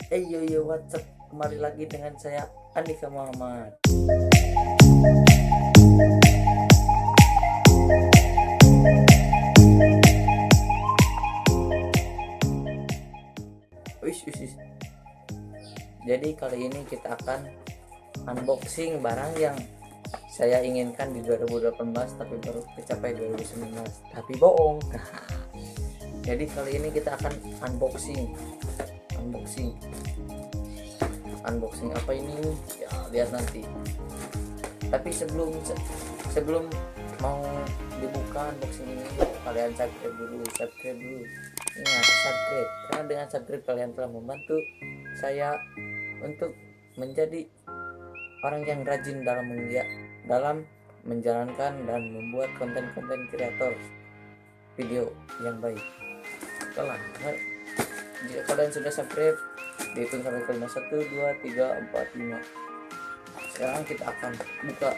Yo WhatsApp, kembali lagi dengan saya Andika Muhammad. Wis. Jadi kali ini kita akan unboxing barang yang saya inginkan di 2018 tapi baru tercapai 2019. Tapi bohong. Jadi kali ini kita akan unboxing apa ini ya, lihat nanti. Tapi sebelum mau dibuka unboxing ini, kalian subscribe dulu. Ingat, subscribe, karena dengan subscribe kalian telah membantu saya untuk menjadi orang yang rajin dalam menjalankan dan membuat konten-konten kreator video yang baik. Okelah, jika kalian sudah subscribe, dihitung sampai ke 5, 1, 2, 3, 4, 5. Sekarang kita akan buka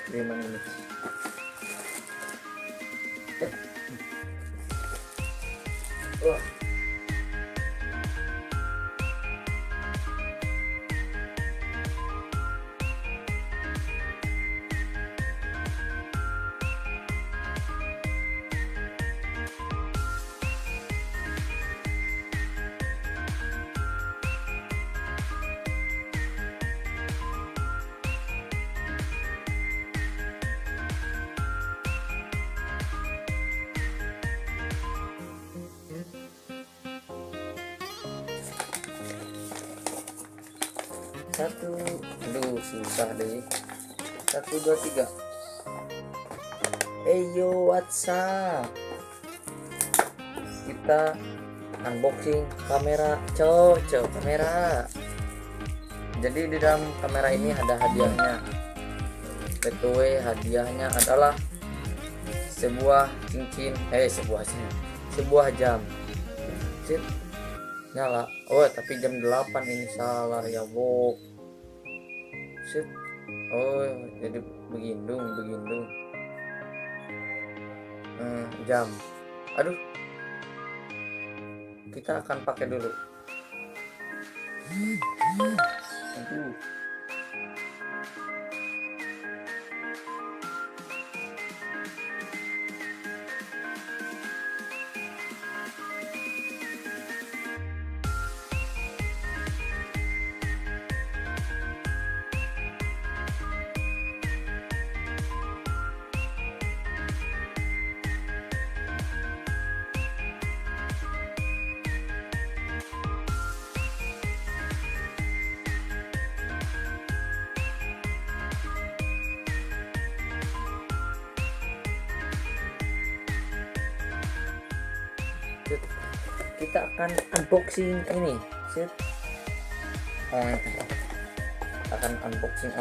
kiriman ini. Wah, satu, aduh susah deh. 1, 2, 3. Yo WhatsApp, kita unboxing kamera kamera. Jadi di dalam kamera ini ada hadiahnya. Betul, hadiahnya adalah sebuah cincin, sebuah jam. Sip, nyala. Oh, tapi jam 8 ini salah ya, Bo. Sip. Oh, jadi begindung. Jam. Aduh. Kita akan pakai dulu. Aduh. Kita akan unboxing ini. Set. Akan unboxing.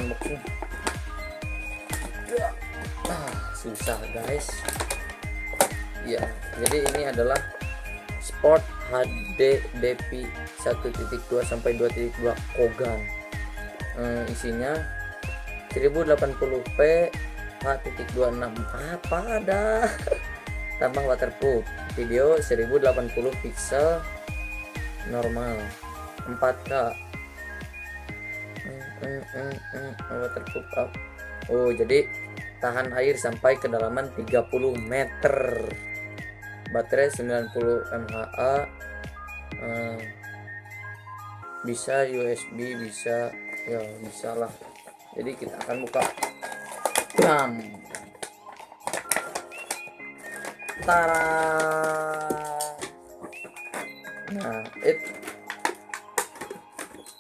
Susah guys. Ya, jadi ini adalah Sport HD DPI 1.2 sampai 2.2 Kogan. Isinya 1080p H.26. Apa ada? Tambang waterproof, video 1080 pixel normal, 4K, waterproof up. Oh, jadi tahan air sampai kedalaman 30 meter, baterai 90 mAh, bisa USB, bisa lah. Jadi kita akan buka. Tara. Nah,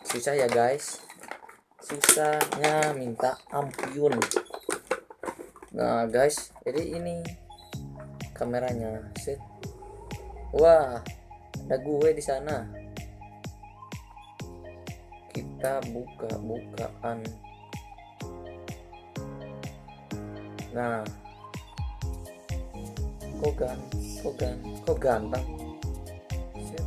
susah ya guys, susahnya minta ampun. Nah guys, jadi ini kameranya. Set. Wah, ada gue di sana. Kita bukaan. Nah, kok ganteng. Set.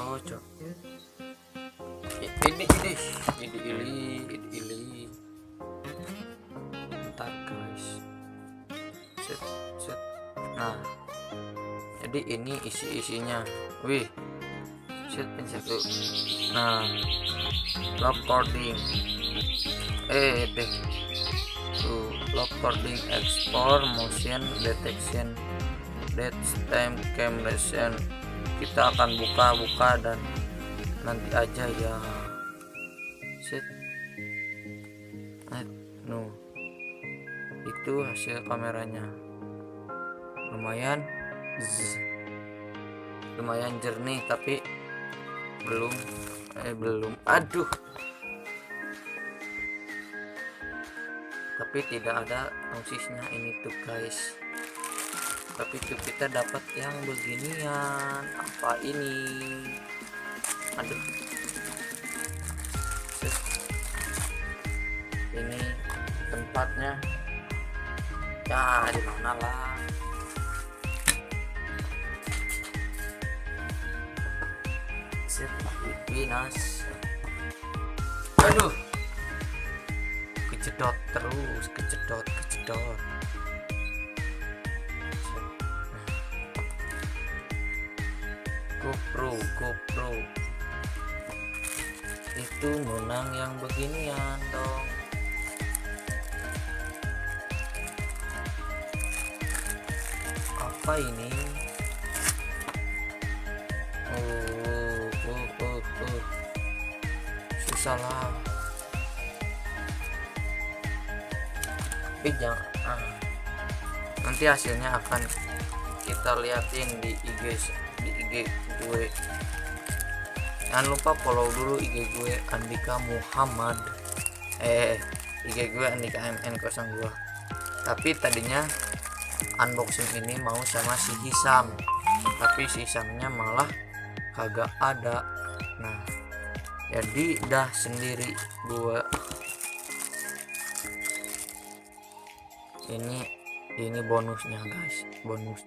cocok. Ini bentar guys. Set. Nah, jadi ini isinya. Wih, pencet tuh. Nah, recording lock coding, export, motion detection, date, time, camera, kita akan buka dan nanti aja ya. Itu hasil kameranya, lumayan jernih, tapi belum aduh, tapi tidak ada noisnya ini tuh guys. Tapi tuh kita dapat yang beginian. Apa ini? Aduh, ini tempatnya ya di mana lah. Pinas. Aduh, kejedot terus, kejedot. GoPro itu menang yang beginian dong. Apa ini? Susah lah. Tapi jangan, nanti hasilnya akan kita liatin di IG gue. Jangan lupa follow dulu IG gue Andika Muhammad. IG gue Andika MN02. Tapi tadinya unboxing ini mau sama si Hisam, tapi si Hisamnya malah kagak ada. Nah, jadi dah sendiri gue. Ini bonusnya guys, bonus.